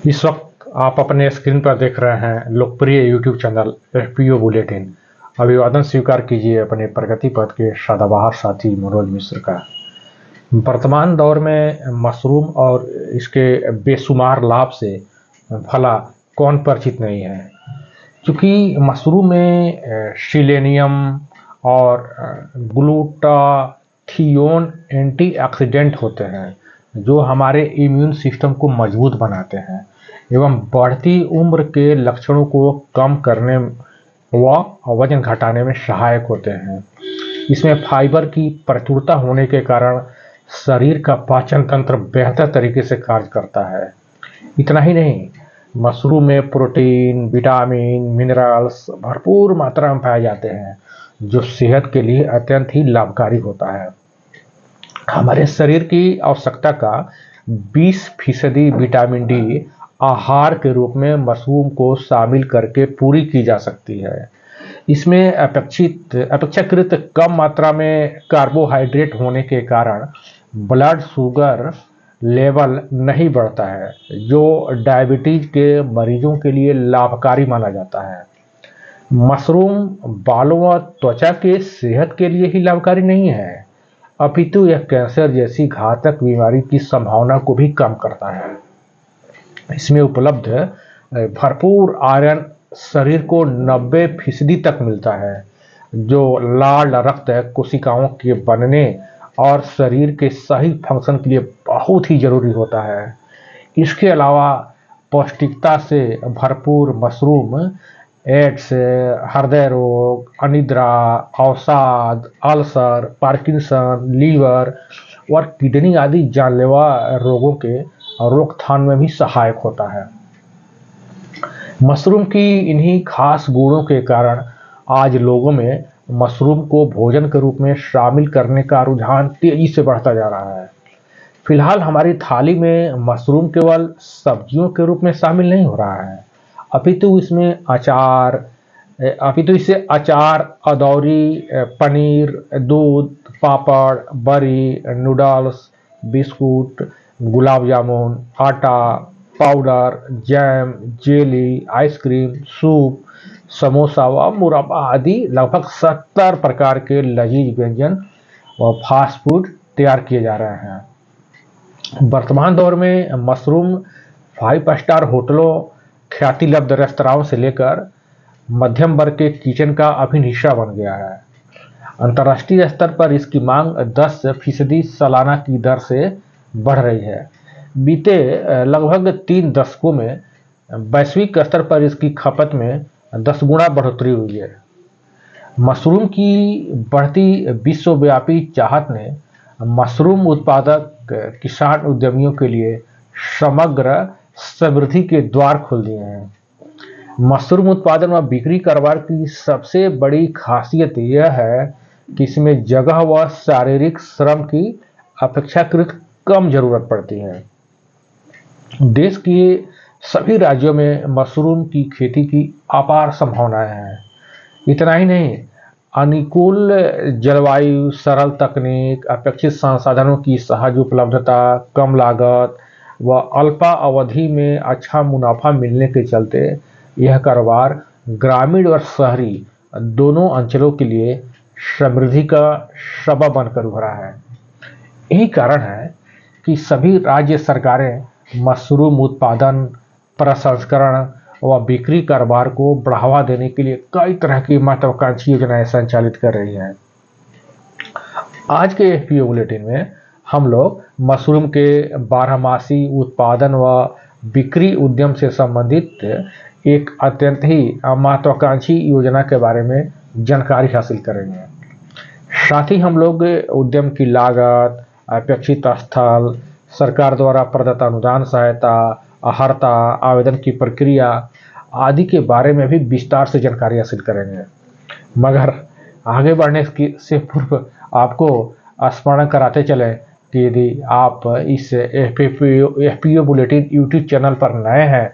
इस वक्त आप अपने स्क्रीन पर देख रहे हैं लोकप्रिय यूट्यूब चैनल एफपीओ बुलेटिन। अभिवादन स्वीकार कीजिए अपने प्रगति पथ के सदाबहार साथी मनोज मिश्र का। वर्तमान दौर में मशरूम और इसके बेशुमार लाभ से भला कौन परिचित नहीं है, क्योंकि मशरूम में सिलेनियम और ग्लूटाथियोन एंटीऑक्सीडेंट होते हैं जो हमारे इम्यून सिस्टम को मजबूत बनाते हैं एवं बढ़ती उम्र के लक्षणों को कम करने व वजन घटाने में सहायक होते हैं। इसमें फाइबर की प्रचुरता होने के कारण शरीर का पाचन तंत्र बेहतर तरीके से कार्य करता है। इतना ही नहीं, मशरूम में प्रोटीन, विटामिन, मिनरल्स भरपूर मात्रा में पाए जाते हैं जो सेहत के लिए अत्यंत ही लाभकारी होता है। हमारे शरीर की आवश्यकता का 20% विटामिन डी आहार के रूप में मशरूम को शामिल करके पूरी की जा सकती है। इसमें अपेक्षाकृत कम मात्रा में कार्बोहाइड्रेट होने के कारण ब्लड शुगर लेवल नहीं बढ़ता है, जो डायबिटीज के मरीजों के लिए लाभकारी माना जाता है। मशरूम बालों व त्वचा के सेहत के लिए ही लाभकारी नहीं है, अपितु यह कैंसर जैसी घातक बीमारी की संभावना को भी कम करता है। इसमें उपलब्ध भरपूर आयरन शरीर को 90% तक मिलता है, जो लाल रक्त कोशिकाओं के बनने और शरीर के सही फंक्शन के लिए बहुत ही जरूरी होता है। इसके अलावा पौष्टिकता से भरपूर मशरूम एड्स, हृदय रोग, अनिद्रा, अवसाद, अल्सर, पार्किंसन, लीवर और किडनी आदि जानलेवा रोगों के रोकथाम में भी सहायक होता है। मशरूम की इन्हीं खास गुणों के कारण आज लोगों में मशरूम को भोजन के रूप में शामिल करने का रुझान तेजी से बढ़ता जा रहा है। फिलहाल हमारी थाली में मशरूम केवल सब्जियों के रूप में शामिल नहीं हो रहा है, अपितु इसे अचार, अदौरी, पनीर, दूध, पापड़, बरी, नूडल्स, बिस्कुट, गुलाब जामुन, आटा, powder, jam, jelly, ice cream, soup, samosa व मुरब्बा आदि लगभग 70 प्रकार के लजीज व्यंजन व फास्ट फूड तैयार किए जा रहे हैं। वर्तमान दौर में मशरूम 5 स्टार होटलों, ख्याति लब्ध रेस्तराओं से लेकर मध्यम वर्ग के किचन का अभिन्न हिस्सा बन गया है। अंतर्राष्ट्रीय स्तर पर इसकी मांग 10% सालाना की दर से बढ़ रही है। बीते लगभग 3 दशकों में वैश्विक स्तर पर इसकी खपत में 10 गुना बढ़ोतरी हुई है। मशरूम की बढ़ती विश्वव्यापी चाहत ने मशरूम उत्पादक किसान उद्यमियों के लिए समग्र समृद्धि के द्वार खोल दिए हैं। मशरूम उत्पादन व बिक्री कारोबार की सबसे बड़ी खासियत यह है कि इसमें जगह व शारीरिक श्रम की अपेक्षाकृत कम जरूरत पड़ती है। देश के सभी राज्यों में मशरूम की खेती की अपार संभावनाएं हैं। इतना ही नहीं, अनुकूल जलवायु, सरल तकनीक, अपेक्षित संसाधनों की सहज उपलब्धता, कम लागत व अल्पा अवधि में अच्छा मुनाफा मिलने के चलते यह कारोबार ग्रामीण और शहरी दोनों अंचलों के लिए समृद्धि का सबब बनकर उभरा है। यही कारण है कि सभी राज्य सरकारें मशरूम उत्पादन, प्रसंस्करण व बिक्री कारोबार को बढ़ावा देने के लिए कई तरह की महत्वाकांक्षी योजनाएं संचालित कर रही हैं। आज के एफपीओ बुलेटिन में हम लोग मशरूम के 12मासी उत्पादन व बिक्री उद्यम से संबंधित एक अत्यंत ही महत्वाकांक्षी योजना के बारे में जानकारी हासिल करेंगे। साथ ही हम लोग उद्यम की लागत, अपेक्षित स्थल, सरकार द्वारा प्रदत्त अनुदान सहायता, अर्हता, आवेदन की प्रक्रिया आदि के बारे में भी विस्तार से जानकारी हासिल करेंगे। मगर आगे बढ़ने से पूर्व आपको स्मरण कराते चले कि यदि आप इस एफपीओ बुलेटिन यूट्यूब चैनल पर नए हैं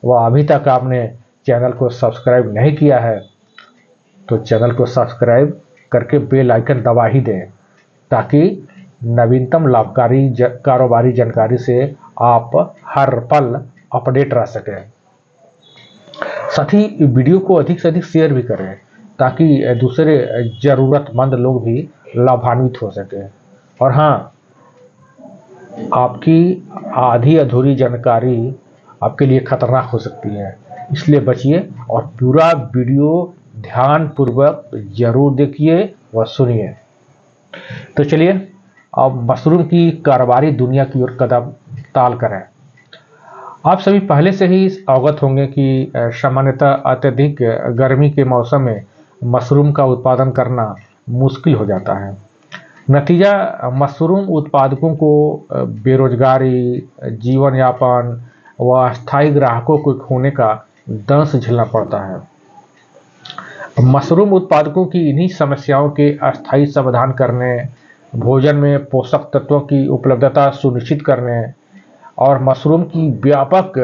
व अभी तक आपने चैनल को सब्सक्राइब नहीं किया है, तो चैनल को सब्सक्राइब करके बेल आइकन दबा ही दें, ताकि नवीनतम लाभकारी कारोबारी जानकारी से आप हर पल अपडेट रह सकें। साथ ही वीडियो को अधिक से अधिक शेयर भी करें ताकि दूसरे ज़रूरतमंद लोग भी लाभान्वित हो सके। और हाँ, आपकी आधी अधूरी जानकारी आपके लिए खतरनाक हो सकती है, इसलिए बचिए और पूरा वीडियो ध्यानपूर्वक जरूर देखिए व सुनिए। तो चलिए अब मशरूम की कारोबारी दुनिया की ओर कदम ताल करें। आप सभी पहले से ही अवगत होंगे कि सामान्यतः अत्यधिक गर्मी के मौसम में मशरूम का उत्पादन करना मुश्किल हो जाता है। नतीजा मशरूम उत्पादकों को बेरोजगारी, जीवन यापन व अस्थायी ग्राहकों को खोने का दंश झेलना पड़ता है। मशरूम उत्पादकों की इन्हीं समस्याओं के अस्थायी समाधान करने, भोजन में पोषक तत्वों की उपलब्धता सुनिश्चित करने और मशरूम की व्यापक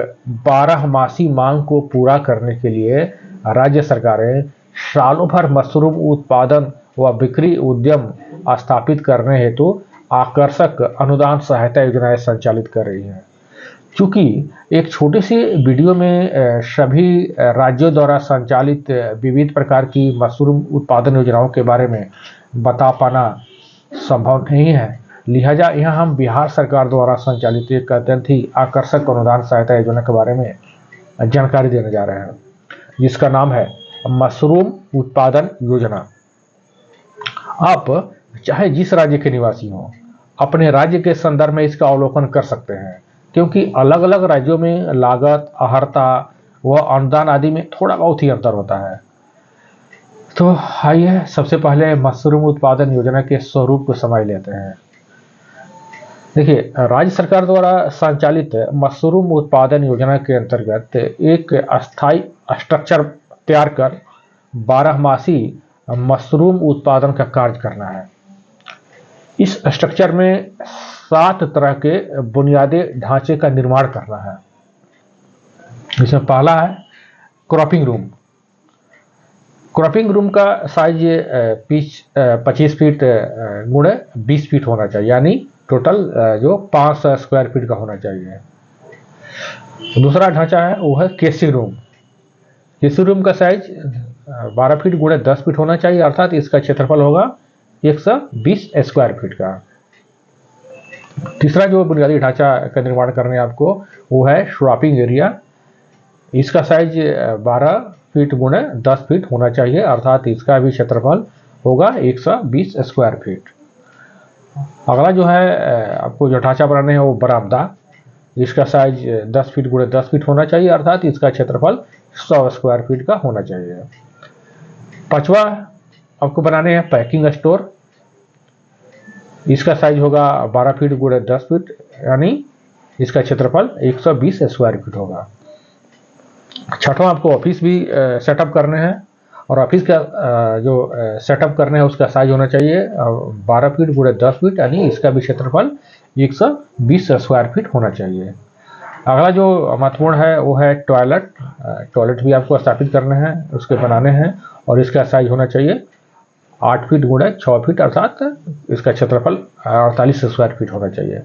12मासी मांग को पूरा करने के लिए राज्य सरकारें सालों भर मशरूम उत्पादन व बिक्री उद्यम स्थापित करने हेतु आकर्षक अनुदान सहायता योजनाएं संचालित कर रही हैं। चूंकि एक छोटे से वीडियो में सभी राज्यों द्वारा संचालित विविध प्रकार की मशरूम उत्पादन योजनाओं के बारे में बता पाना संभव नहीं है, लिहाजा यहाँ हम बिहार सरकार द्वारा संचालित एक अत्यंत ही आकर्षक अनुदान सहायता योजना के बारे में जानकारी देने जा रहे हैं, जिसका नाम है मशरूम उत्पादन योजना। आप चाहे जिस राज्य के निवासी हों, अपने राज्य के संदर्भ में इसका अवलोकन कर सकते हैं, क्योंकि अलग अलग राज्यों में लागत, अर्हता व अनुदान आदि में थोड़ा बहुत ही अंतर होता है। तो आइए सबसे पहले मशरूम उत्पादन योजना के स्वरूप को समझ लेते हैं। देखिए, राज्य सरकार द्वारा संचालित मशरूम उत्पादन योजना के अंतर्गत एक अस्थायी स्ट्रक्चर तैयार कर 12मासी मशरूम उत्पादन का कार्य करना है। इस स्ट्रक्चर में 7 तरह के बुनियादी ढांचे का निर्माण करना है। इसमें पहला है क्रॉपिंग रूम। क्रॉपिंग रूम का साइज 25 फीट गुणे 20 फीट होना चाहिए, यानी टोटल जो 500 स्क्वायर फीट का होना चाहिए। दूसरा ढांचा है वो है केसिंग रूम। केसिंग रूम का साइज 12 फीट गुणे 10 फीट होना चाहिए, अर्थात इसका क्षेत्रफल होगा 120 स्क्वायर फीट का। तीसरा जो बुनियादी ढांचा का निर्माण करने आपको वो है शॉपिंग एरिया। इसका साइज 12 फीट गुणे 10 फीट होना चाहिए, अर्थात इसका भी क्षेत्रफल होगा 120 स्क्वायर फीट। अगला जो है आपको जो ढांचा बनाने हैं वो बरामदा। इसका साइज 10 फीट गुणे 10 फीट होना चाहिए, अर्थात इसका क्षेत्रफल 100 स्क्वायर फीट का होना चाहिए। पांचवा आपको बनाने हैं पैकिंग स्टोर। इसका साइज होगा 12 फीट गुणे 10 फीट, यानी इसका क्षेत्रफल 120 स्क्वायर फीट होगा। छठवां आपको ऑफिस भी सेटअप करने हैं, और ऑफिस का जो सेटअप करने हैं उसका साइज होना चाहिए 12 फीट गुणे 10 फीट, यानी इसका भी क्षेत्रफल 120 स्क्वायर फीट होना चाहिए। अगला जो महत्वपूर्ण है वो है टॉयलेट। टॉयलेट भी आपको स्थापित करने हैं, उसके बनाने हैं, और इसका साइज होना चाहिए 8 फीट गुणे 6 फीट, अर्थात इसका क्षेत्रफल 48 स्क्वायर फीट होना चाहिए।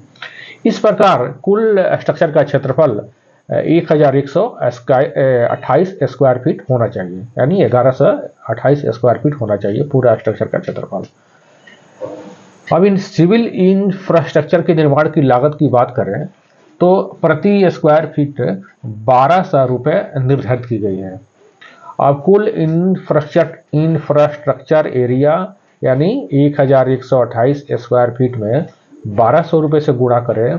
इस प्रकार कुल स्ट्रक्चर का क्षेत्रफल 1128 स्क्वायर फीट होना चाहिए, यानी 1128 स्क्वायर फीट होना चाहिए पूरा स्ट्रक्चर का क्षेत्रफल। अब इन सिविल इंफ्रास्ट्रक्चर के निर्माण की लागत की बात करें तो प्रति स्क्वायर फीट 1200 रुपये निर्धारित की गई है। अब कुल इंफ्रास्ट्रक्चर एरिया यानी 1128 स्क्वायर फीट में 1200 रुपये से गुणा करें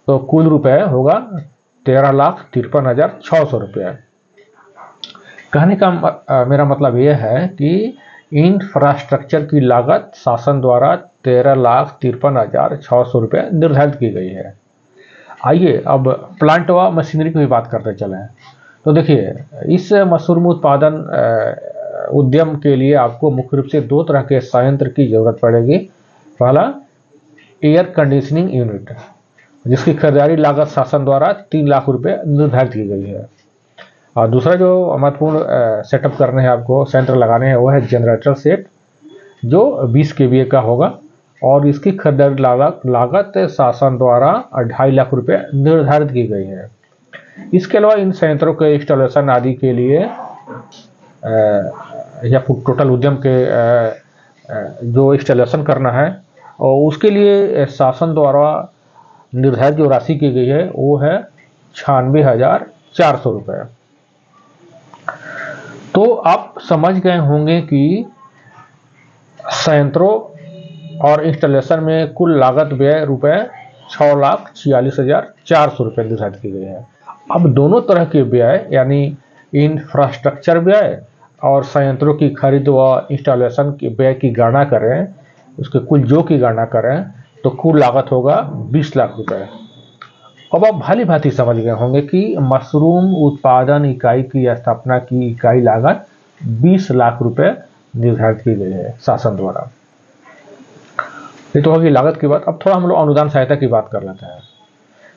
तो कुल रुपये होगा 13,53,600 रुपये। कहने का मेरा मतलब यह है कि इंफ्रास्ट्रक्चर की लागत शासन द्वारा 13,53,600 रुपये निर्धारित की गई है। आइए अब प्लांट व मशीनरी की भी बात करते चलें। तो देखिए, इस मशरूम उत्पादन उद्यम के लिए आपको मुख्य रूप से 2 तरह के संयंत्र की जरूरत पड़ेगी। पहला एयर कंडीशनिंग यूनिट, जिसकी खरीदारी लागत शासन द्वारा 3 लाख रुपये निर्धारित की गई है। और दूसरा जो महत्वपूर्ण सेटअप करने हैं आपको, सेंटर लगाने हैं, वो है जनरेटर सेट, जो 20 kVA का होगा, और इसकी खरीदारी लागत शासन द्वारा 2.5 लाख रुपये निर्धारित की गई है। इसके अलावा इन संयंत्रों के इंस्टॉलेशन आदि के लिए या टोटल उद्यम के जो इंस्टॉलेशन करना है और उसके लिए शासन द्वारा निर्धारित जो राशि की गई है वो है 96,400 रुपये। तो आप समझ गए होंगे कि संयंत्रों और इंस्टॉलेशन में कुल लागत व्यय रुपये 6,46,400 रुपये निर्धारित की गई है। अब दोनों तरह के व्यय यानी इंफ्रास्ट्रक्चर व्यय और संयंत्रों की खरीद व इंस्टॉलेशन के व्यय की गणना करें, उसके कुल जो की गणना करें तो कुल लागत होगा 20 लाख रुपए। अब आप भली भांति समझ गए होंगे कि मशरूम उत्पादन इकाई की स्थापना की इकाई लागत 20 लाख रुपए निर्धारित की गई है शासन द्वारा। ये तो होगी लागत की बात। अब थोड़ा हम लोग अनुदान सहायता की बात कर लेते हैं।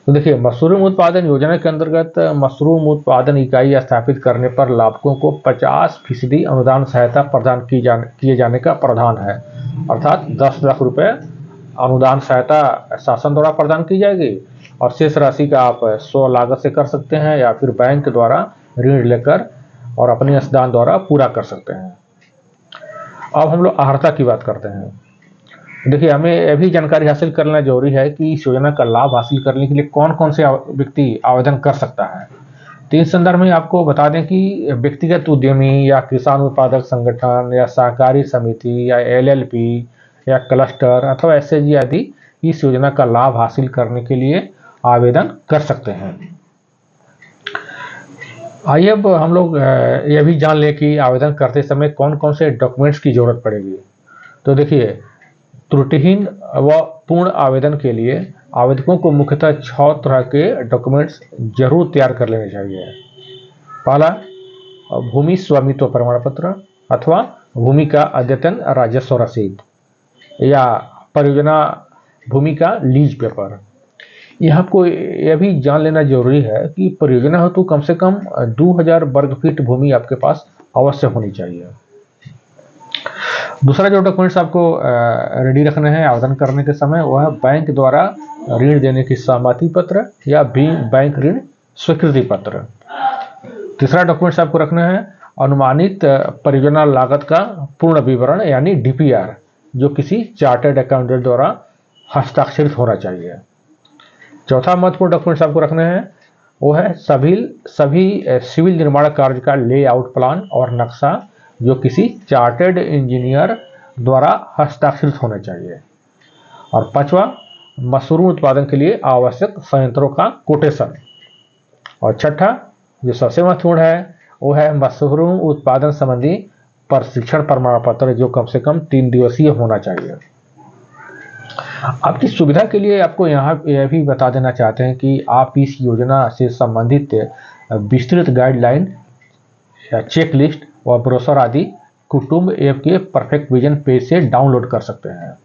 तो देखिए, मशरूम उत्पादन योजना के अंतर्गत मशरूम उत्पादन इकाई स्थापित करने पर लाभुकों को 50% अनुदान सहायता प्रदान किए जाने का प्रावधान है। अर्थात 10 लाख रुपए अनुदान सहायता शासन द्वारा प्रदान की जाएगी और शेष राशि का आप स्व लागत से कर सकते हैं या फिर बैंक द्वारा ऋण लेकर और अपने अनुदान द्वारा पूरा कर सकते हैं। अब हम लोग अर्हता की बात करते हैं। देखिए, हमें यह भी जानकारी हासिल करना जरूरी है कि इस योजना का लाभ हासिल करने के लिए कौन कौन से व्यक्ति आवेदन कर सकता है। तो इस संदर्भ में आपको बता दें कि व्यक्तिगत उद्यमी या किसान उत्पादक संगठन या सहकारी समिति या LLP या क्लस्टर अथवा SHG आदि इस योजना का लाभ हासिल करने के लिए आवेदन कर सकते हैं। आइए अब हम लोग यह भी जान लें कि आवेदन करते समय कौन कौन से डॉक्यूमेंट्स की जरूरत पड़ेगी। तो देखिए, त्रुटिहीन व पूर्ण आवेदन के लिए आवेदकों को मुख्यतः 6 तरह के डॉक्यूमेंट्स जरूर तैयार कर लेने चाहिए। पहला, भूमि स्वामित्व प्रमाण पत्र अथवा भूमि का अद्यतन राजस्व रसीद या परियोजना भूमि का लीज पेपर। यह आपको यह भी जान लेना जरूरी है कि परियोजना हेतु कम से कम 2000 वर्ग फीट भूमि आपके पास अवश्य होनी चाहिए। दूसरा जो डॉक्यूमेंट्स आपको रेडी रखने हैं आवेदन करने के समय, वह है बैंक द्वारा ऋण देने की सहमति पत्र या बैंक ऋण स्वीकृति पत्र। तीसरा डॉक्यूमेंट्स आपको रखना है अनुमानित परियोजना लागत का पूर्ण विवरण यानी DPR, जो किसी चार्टर्ड अकाउंटेंट द्वारा हस्ताक्षरित होना चाहिए। चौथा महत्वपूर्ण डॉक्यूमेंट्स आपको रखने हैं वो है सभी सिविल निर्माण कार्य का लेआउट प्लान और नक्शा, जो किसी चार्टर्ड इंजीनियर द्वारा हस्ताक्षरित होना चाहिए। और पांचवा, मशरूम उत्पादन के लिए आवश्यक संयंत्रों का कोटेशन। और छठा, जो सबसे महत्वपूर्ण है, वो है मशरूम उत्पादन संबंधी प्रशिक्षण प्रमाण पत्र, जो कम से कम 3 दिवसीय होना चाहिए। आपकी सुविधा के लिए आपको यहाँ यह भी बता देना चाहते हैं कि आप इस योजना से संबंधित विस्तृत गाइडलाइन या चेक लिस्ट व ब्रोशर आदि कुटुंब ऐप के परफेक्ट विजन पेज से डाउनलोड कर सकते हैं।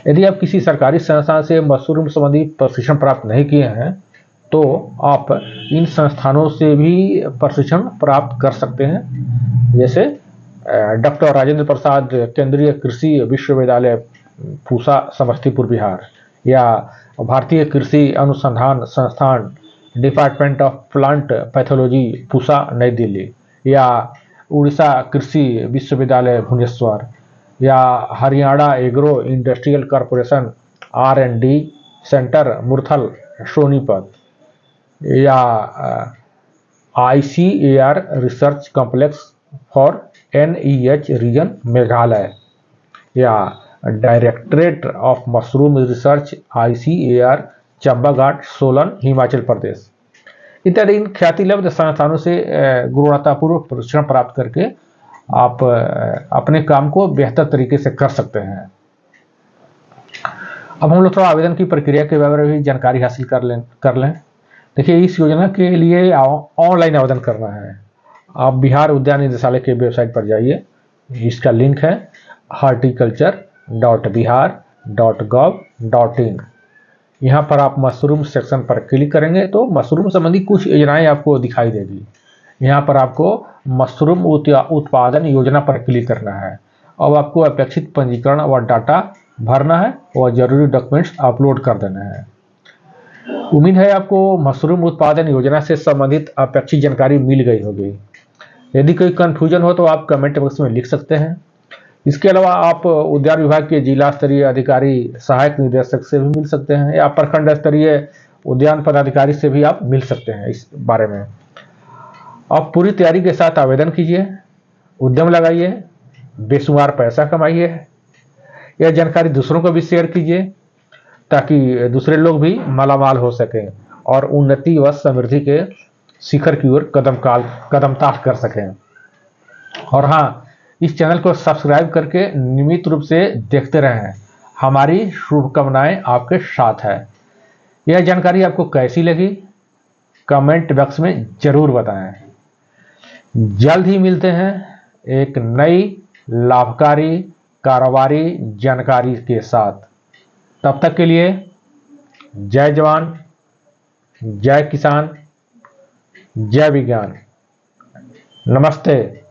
यदि आप किसी सरकारी संस्थान से मशरूम संबंधी प्रशिक्षण प्राप्त नहीं किए हैं तो आप इन संस्थानों से भी प्रशिक्षण प्राप्त कर सकते हैं, जैसे डॉक्टर राजेंद्र प्रसाद केंद्रीय कृषि विश्वविद्यालय पूसा समस्तीपुर बिहार, या भारतीय कृषि अनुसंधान संस्थान department of plant pathology Pusa नई दिल्ली, या उड़ीसा कृषि विश्वविद्यालय भुवनेश्वर, या Haryana agro industrial corporation R&D centre Murthal Sonipat, या ICAR research complex for NEH region Meghalaya, या directorate of mushroom research ICAR Chambaghat Solan Himachal Pradesh इत्यादि इन ख्यातिलब्ध संस्थानों से गुणवत्तापूर्व प्रशिक्षण प्राप्त करके आप अपने काम को बेहतर तरीके से कर सकते हैं। अब हम लोग थोड़ा आवेदन की प्रक्रिया के बारे में भी जानकारी हासिल कर लें। देखिए, इस योजना के लिए ऑनलाइन आवेदन करना है। आप बिहार उद्यान निदेशालय के वेबसाइट पर जाइए, जिसका लिंक है horticulture.bihar.gov.in। यहाँ पर आप मशरूम सेक्शन पर क्लिक करेंगे तो मशरूम संबंधी कुछ योजनाएं आपको दिखाई देगी। यहाँ पर आपको मशरूम उत्पादन योजना पर क्लिक करना है। अब आपको अपेक्षित पंजीकरण व डाटा भरना है और जरूरी डॉक्यूमेंट्स अपलोड कर देना है। उम्मीद है आपको मशरूम उत्पादन योजना से संबंधित अपेक्षित जानकारी मिल गई होगी। यदि कोई कन्फ्यूजन हो तो आप कमेंट बॉक्स में लिख सकते हैं। इसके अलावा आप उद्यान विभाग के जिला स्तरीय अधिकारी, सहायक निदेशक से भी मिल सकते हैं, या प्रखंड स्तरीय उद्यान पदाधिकारी से भी आप मिल सकते हैं इस बारे में। आप पूरी तैयारी के साथ आवेदन कीजिए, उद्यम लगाइए, बेशुमार पैसा कमाइए। यह जानकारी दूसरों को भी शेयर कीजिए ताकि दूसरे लोग भी मालामाल हो सकें और उन्नति व समृद्धि के शिखर की ओर कदमताल कर सकें। और हाँ, इस चैनल को सब्सक्राइब करके नियमित रूप से देखते रहें। हमारी शुभकामनाएं आपके साथ है। यह जानकारी आपको कैसी लगी कमेंट बॉक्स में जरूर बताएं। जल्द ही मिलते हैं एक नई लाभकारी कारोबारी जानकारी के साथ। तब तक के लिए जय जवान, जय किसान, जय विज्ञान। नमस्ते।